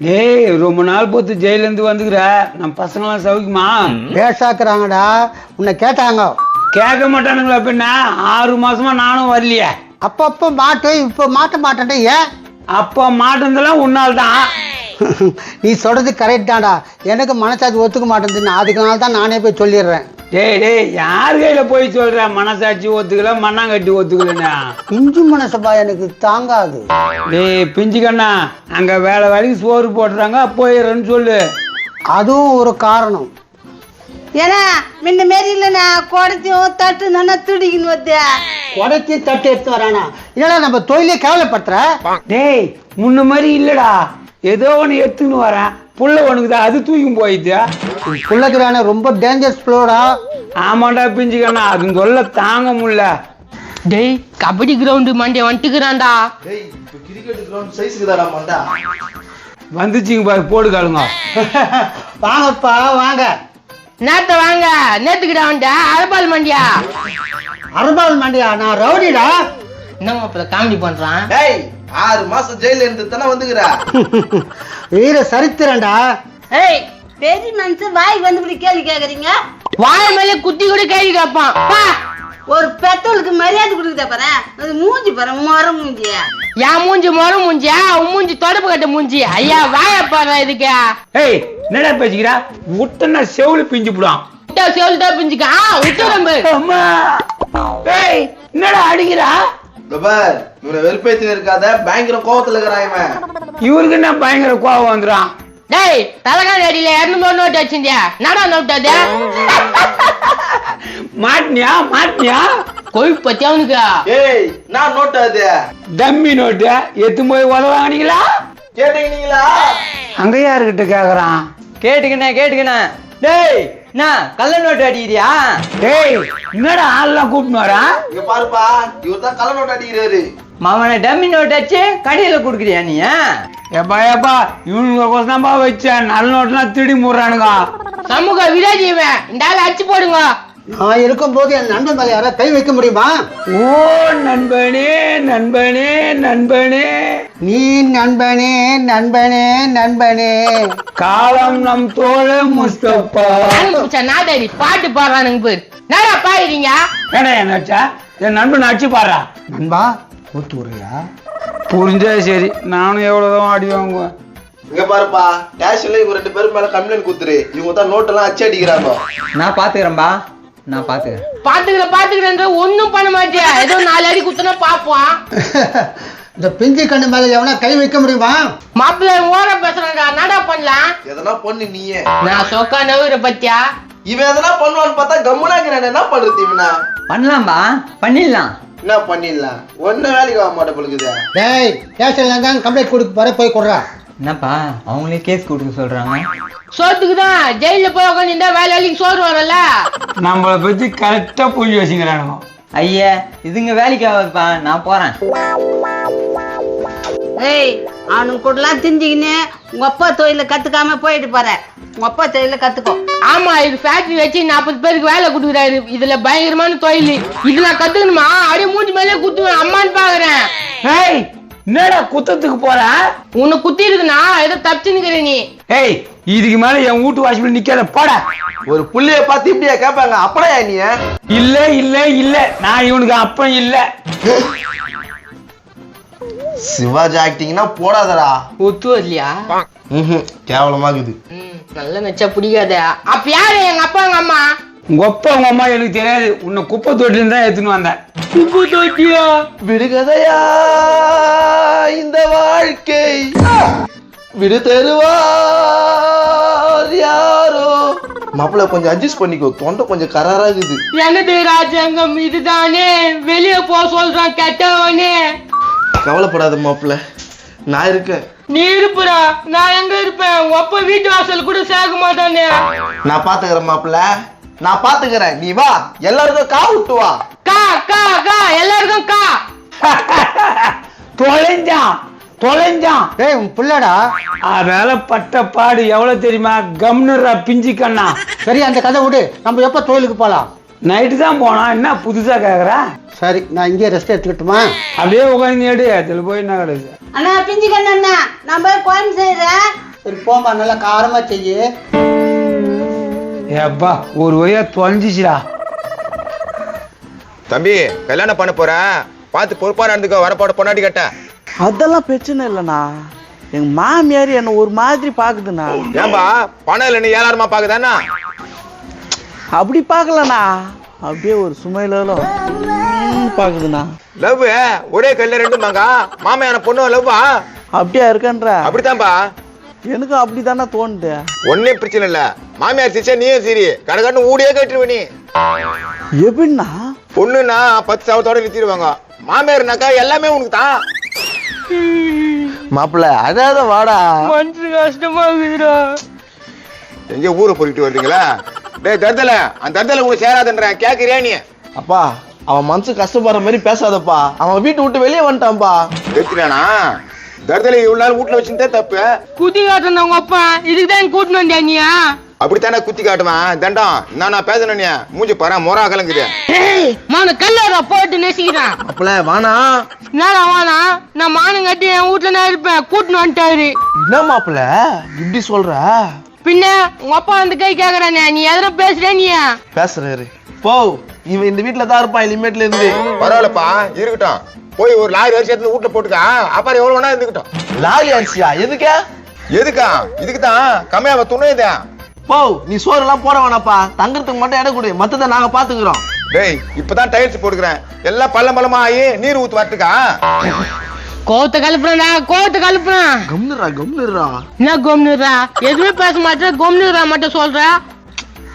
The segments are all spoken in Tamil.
டேய் ரொம்ப நாள் பொத்து ஜெயில இருந்து வந்துக்கிற நம்ம பசங்களாம் சௌக்கியமா? பேசாக்குறாங்கடா. உன்னை கேட்டாங்க. கேட்க மாட்டானுங்களா? பின்ன 6 மாசமா நானும் வரலையே. அப்பப்ப மாட்டு, இப்ப மாட்ட மாட்டேன். ஏன்? அப்ப மாட்டதெல்லாம் உன்னால் தான். நீ சொல்றது கரெக்ட் தான்டா. எனக்கு மனசாட்சி ஒத்துக்க மாட்டேங்குது. அதுக்குனால தான் நானே போய் சொல்லிடுறேன். டேய் யார் கையில போய் சொல்ற? மனசாட்சி ஒத்துக்கல, மண்ணாங்கட்டி ஒத்துக்கலன்னா பிஞ்சு மனசப்பா எனக்கு தாங்காது. டேய் பிஞ்சு கண்ணா, அங்க வேலைக்கு சோறு போடுறாங்க, போயிடுறேன்னு சொல்லு. அதுவும் ஒரு காரணம். ஏன்னா முன்ன மாரி இல்லைண்ணா, குடத்தையும் தட்டு நல்லா துடிக்கணும் வத்தியா. உடச்சி தட்டு எடுத்து வரானா? இல்லடா நம்ம தொழிலே கேவலப்படுத்துற. டேய் முன்ன மாதிரி இல்லடா, ஏதோ ஒன்று எடுத்துன்னு வரேன், புள்ள ஒண்ணுக்குதா, அது தூக்கி போயிடுச்சு. புள்ளக்குறான ரொம்ப டேஞ்சரஸ் ஃப்ளோடா. ஆமாண்டா பிஞ்சுக்கண்ணா, அது சொல்ல தாங்க முடியல. டேய் கபடி கிரவுண்டு மண்டே வந்துட்டுக்கிறான்டா. டேய் இப்போ கிரிக்கெட் கிரவுண்ட் சைஸ்க்கு தான்டா மண்டா. வந்துச்சுங்க பாரு, போடு காலுங்க. வாங்கப்பா வாங்க. நேத்த வாங்க, நேத்துக்கிட்ட வந்துட்டா அரபால் மண்டியா. அரபால் மண்டியா? நான் ரவுடிடா. என்னங்க அப்ப காமெடி பண்றான்? டேய் 6 மாசம் ஜெயில இருந்து தானே வந்துக்குற. வீர சரித்திரண்டா. ஏய் பெரிய மனுஷன் வாய்க்கு வந்து இப்படி கேள்வி கேக்குறீங்க? வாய மேல குத்தி கூட கேள்வி கேட்பான். பா, ஒரு பெத்தவளுக்கு மரியாதை கொடுக்குதா பாரு. அது மூஞ்சி பாரு, மொர மூஞ்சிய. என் மூஞ்சி மொர மூஞ்சியா, உன் மூஞ்சி தொடப்பு கட்ட மூஞ்சி. ஐயா வாய பாரு இதுக்கு. ஏய் என்னடா பேசிக்கிறா? முட்டனா செவுளு பிஞ்சு போடான். சொல்லிட்டா பிஞ்சுக்க. உத்தரம்பு. அம்மா ஏய் என்னடா அடிக்கிறா? பார் இவனை வெறுப்பேத்தின்னு இருக்காத, பயங்கர கோவத்துல இருக்கிறான் இவன். இவருக்கு என்ன பயங்கர கோவம் வந்துடும்? டேய் தலைகாணி அடியில 200 நோட்டு வச்சிருந்தியா? நடா நோட்டு அது மாட்டினியா? கொழுப்பு பத்தி அவனுக்கு. ஏய் நான் நோட்டு அது டம்மி நோட்டு எத்து போய் உதவாங்கனீங்களா? கேட்டீங்களா? அங்க யாருக்கிட்ட கேக்குறான்? கேட்டுக்கினே. டேய் நான் கள்ள நோட்டு அடிக்கிறியா? டேய் என்னடா ஆள்லாம் கூப்பிட்டு வரா? இங்க பாருப்பா, இவர் தான் கள்ள நோட்டு அடிக்கிறாரு. மாமனை டம்மி நோட்டு அடிச்சு கடையில குடுக்குறியா நீ? ஏப்பா இவனுங்க கோசம்பா வச்சேன், நல்ல நோட்டுலாம் திருடி முடுறானுங்க. சமூக விரோதி இவன். இந்த ஆள் அடிச்சு போடுங்க. நான் இருக்கும் போது என் நண்பன் மேல யாரா கை வைக்க முடியுமா? ஓ நண்பனே நண்பனே நண்பனே, நீ நண்பனே நண்பனே நண்பனே. காலம் நம் தோழ முஸ்தபா. நாதாரி பாட்டு பாடுறானுங்க பேர். என்னடா பாடுறீங்க? ஏடா என்னாச்சா? என் நண்பன் அடிச்சு பாடுறா. நண்பா கூத்து விடுறியா? புரிஞ்சா சரி, நானும் எவ்வளவுதான் அடி வாங்குவேன். இங்க பாருப்பா, ஸ்டேஷன்ல இவங்க 2 பேரும் மேல கம்ப்ளைண்ட் குடுத்துரு. இவங்க தான் நோட்டெல்லாம் அச்சு அடிக்கிறாங்க. நான் பாத்துக்கிறேன்பா, நான் பாத்துக்கிறேன். பாத்துக்கிறேன் ஒன்னும் பண்ண மாட்டியா? ஏதோ 4 அடி குத்துனா பாப்போம். இந்த பிஞ்சு கண்ணு மேல எவனா கை வைக்க முடியுமா? மாப்பிள்ள ஓர பேசுறான்டா, நடா பண்ணலாம். எதனா பண்ணு நீயே. நான் சொக்கா நவுற பத்தியா? இவன் எதனா பண்ணுவான்னு பார்த்தா கம்முனாங்கிறான். என்ன பண்றது இவனா? பண்ணலாம்பா, பண்ணிடலாம். என்ன பண்ணிடலாம்? ஒன்னும் வேலைக்கு ஆக மாட்டே பொழுது. டேய் ஸ்டேஷன்ல இருந்தாங்க கம்ப்ளைண்ட் கொடுக்க போற, போய் கொடுறா. என்னப்பா அவங்களே கேஸ் கொடுக்க சொல்றாங்க? சோத்துக்குதான் ஜெயில போய் உட்காந்து வேலைக்கு சோறு வரல. நம்மளை பத்தி கரெக்டா புள்ளி வச்சுக்கிறானுங்க. ஐயா இதுங்க வேலைக்கு ஆகுதுப்பா, நான் போறேன். ஏய் அவனுக்கு கூடலாம் திஞ்சிக்கின்னு உங்க அப்பா தொழில கத்துக்காம போயிட்டு போற. உங்க அப்பா தொழில கத்துக்கோ. ஆமா, இது ஃபேக்டரி வச்சு 40 பேருக்கு வேலை கொடுக்குறாரு. இதுல பயங்கரமான தொழில். இது நான் கத்துக்கணுமா? அப்படியே மூஞ்சி மேலே குத்துவேன். அம்மான்னு பாக்குறேன். ஏய் என்னடா குத்தத்துக்கு போற? உன்னை குத்தி இருக்குனா ஏதோ தப்பிச்சுன்னுக்கிற நீ. ஏய் இதுக்கு மேல என் வீட்டு வாசல் நிக்காத, போட. ஒரு புள்ளைய பார்த்து இப்படியா கேட்பாங்க? அப்படையா நீ? இல்ல நான் இவனுக்கு அப்பன் இல்ல. சிவாஜி ஆக்டிங்னா போடாதடா. ஒத்து வரலையா? கேவலமாகுது. நல்ல நச்சா பிடிக்காத. அப்ப யாரு எங்க அப்பா எங்க அம்மா? உங்க அப்பா உங்க அம்மா எனக்கு தெரியாது. உன்னை குப்பை தொட்டில தான் எடுத்துன்னு வந்தேன். குப்பு தோட்டியா? விடுகதையா இந்த வாழ்க்கை, விடு தருவார் யாரோ. மாப்பிள்ள கொஞ்சம் அட்ஜஸ்ட் பண்ணிக்கோ, தொண்டை கொஞ்சம் கராராகுது. எனது ராஜாங்கம் இதுதானே? வெளியே போ சொல்றான் கெட்டவனே. கவலைப்படாத மாப்பிள்ள, நான் இருக்கேன். நீ இருப்புறா, நான் எங்க இருப்பேன்? ஒப்ப வீட்டு வாசல் கூட சேர்க்க மாட்டானே. நான் பாத்துக்கிறேன் மாப்பிள்ள, நான் பாத்துக்கிறேன். நீ வா, எல்லாருக்கும் கா விட்டு வா. கா கா கா எல்லாருக்கும் கா. தொலைஞ்சான். டேய் உன் புள்ளடா. அதனால பட்ட பாடு எவ்வளவு தெரியுமா? கம்னுரா பிஞ்சு கண்ணா. சரி அந்த கதை விடு, நம்ம எப்ப தொழிலுக்கு போலாம்? நைட்டு தான் போனா, என்ன புதுசா கேக்குற? சரி நான் இங்கே ரெஸ்ட் எடுத்துக்கிட்டுமா? அப்படியே உட்காந்து எடு, அதுல போய் என்ன கிடையாது. அண்ணா பிஞ்சு கண்ணா, நான் போய் கோயம் செய்யறேன். சரி போமா, நல்லா காரமா செய்யு. ஏப்பா ஒரு வழியா தொலைஞ்சிச்சுடா. தம்பி கல்யாணம் பண்ண போற, பார்த்து பொறுப்பா நடந்துக்கோ. வரப்போட பொண்டாட்டி கட்ட. அதெல்லாம் பிரச்சனை இல்லைண்ணா. எங்க மாமியார் என்ன ஒரு மாதிரி பாக்குதுண்ணா. ஏன்பா பணம் இல்லை நீ ஏழாயிரமா பாக்குதானா? அப்படி பாக்கலண்ணா, அப்படியே ஒரு சுமையிலும் பாக்குதுண்ணா. லவ் ஒரே கல்ல ரெண்டு மாங்க மாமையான பொண்ணு லவ்வா? அப்படியா இருக்கன்ற? அப்படித்தான்பா. எனக்கும் அப்படித்தானே தோணுது. ஒன்னே பிரச்சனை இல்ல, மாமியார் சிரிச்சா நீயும் சரி கடற்காட்டு ஊடியே கட்டுருவ நீ. எப்படின்னா? பொண்ணுன்னா 10,000 வித்திடுவாங்க, மாமியார்னாக்கா எல்லாமே உனக்கு தான். மாப்பிள்ள அதாவது வாடா. மனசு கஷ்டமா இருக்குதுடா. எங்க ஊரை போயிட்டு வருதுங்களா? டேய் தர்தல, அந்த தர்தல உங்களுக்கு சேராதுன்ற கேக்குறியா நீ? அப்பா அவன் மனசு கஷ்டப்படுற மாதிரி பேசாதப்பா. அவன் வீட்டை விட்டு வெளியே வந்துட்டான்ப்பா. எடுத்துட்டானா? தர்தலை இவ்வளவு நாள் வீட்டுல வச்சுட்டே தப்பு. குத்தி காட்டுன உங்க அப்பா இதுக்குதான் கூட்டின்னு வந்தியா நீயா? அப்படித்தானே குத்தி காட்டுவான் தண்டம். நான் பேசணும் நீ மூஞ்சி பாரு மொரா கலங்குது. மான கல்லற போட்டு நெசிக்கிறான். அப்பல வானா என்னடா வானா? நான் மானம் கட்டி என் வீட்டுல நான் இருப்பேன், கூட்டின்னு வந்துட்டாரு. என்ன மாப்பிள்ள இப்படி சொல்ற? பின்ன உங்க அப்பா வந்து கை கேக்குறானே, நீ எதனா பேசுற நீ? பேசுறாரு போ. இவன் இந்த வீட்டுல தான் இருப்பான் இனிமேட்ல இருந்து. பரவாயில்லப்பா இருக்கட்டும். போய் ஒரு லாரி அரிசி எடுத்து வீட்டுல போட்டுக்கா, அப்புறம் எவ்வளவு வேணா இருந்துக்கிட்டோம். லாரி அரிசியா? எதுக்கா? எதுக்கா? இதுக்குதான் கம்மியாவ துணையுதா. போ நீ சோறு எல்லாம் போட வேணாப்பா, தங்கறதுக்கு மட்டும் இடம் கொடு, மத்ததை நாங்க பாத்துக்கிறோம். டேய் இப்பதான் டைல்ஸ் போட்டுக்கிறேன், எல்லாம் பள்ளமா ஆகி நீர் ஊத்து வரட்டுக்கா. கோத்த கலப்புறா, கோத்த கலப்புறான். கம்னுறா. என்ன கோம்னுறா? எதுவுமே பேச மாட்டேன், கோம்னுறா மட்டும் சொல்ற.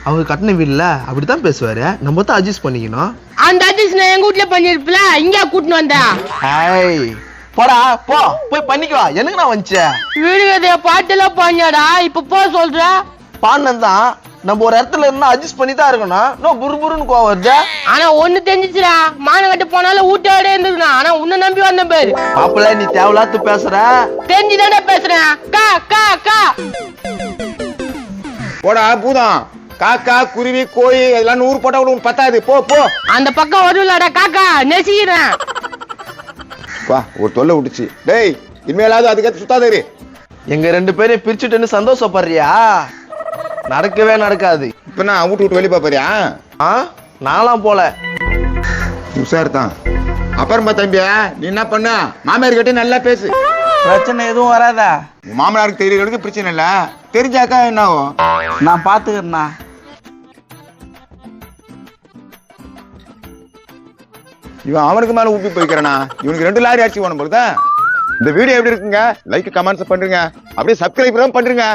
அவர் கட்டின வீடுல அப்படித்தான் பேசுவாரு, நம்ம தான் அட்ஜஸ்ட் பண்ணிக்கணும். அந்த அட்ஜஸ்ட் நான் எங்க வீட்டுல பண்ணிருப்பல, இங்க கூட்டின்னு வந்தா. ஹாய் போடா போ, போய் பண்ணிக்குவா. எனக்கு நான் வந்துச்சேன் வீடு கதைய பாட்டெல்லாம் பாஞ்சாடா, இப்ப போ சொல்ற. பாண்டன் தான், நம்ம ஒரு இடத்துல இருந்தா அட்ஜஸ்ட் பண்ணி தான் இருக்கணும். இன்னும் புருன்னு கோவம் வருது. ஆனா ஒண்ணு தெரிஞ்சிச்சுடா, மானம் கட்டு போனாலும் வீட்டோட இருந்துருக்கா. ஆனா உன்னை நம்பி வந்த பேரு. மாப்பிள்ள நீ தேவையில்லாத்து பேசுற. தெரிஞ்சுதானே பேசுறேன். கா கா கா போடா பூதம். காக்கா குருவி கோழி இதெல்லாம் 100 போட்டா கூட உனக்கு பத்தாது. போ போ. அந்த பக்கம் வரும்லடா காக்கா, நெசிக்கிறேன். வா ஒரு தொல்லை விட்டுச்சு. டேய் இனிமேலாவது அதுக்கேற்ற சுத்தாதேரு. எங்க 2 பேரையும் பிரிச்சுட்டுன்னு சந்தோஷப்படுறியா? நடக்கவே நடக்காது. இப்ப நான் வீட்டு விட்டு வெளியே பாப்பறியா? நான்லாம் போல. உஷார் தான். அப்புறமா தம்பியா நீ என்ன பண்ண, மாமியார் கிட்ட நல்லா பேசு. பிரச்சனை எதுவும் வராதா? உன் மாமனாருக்கு தெரியறதுக்கு பிரச்சனை இல்ல, தெரிஞ்சாக்கா என்ன ஆகும்? நான் பாத்துக்கிறேண்ணா. இவன் அவனுக்கு மேல ஊப்பி போய்க்கிறானா? இவனுக்கு 2 லாரி அடிச்சு போன போதுதான். இந்த வீடியோ எப்படி இருக்குங்க? லைக் கமெண்ட்ஸ் பண்றீங்க, அப்படியே சப்ஸ்கிரைப் பண்றீங்க.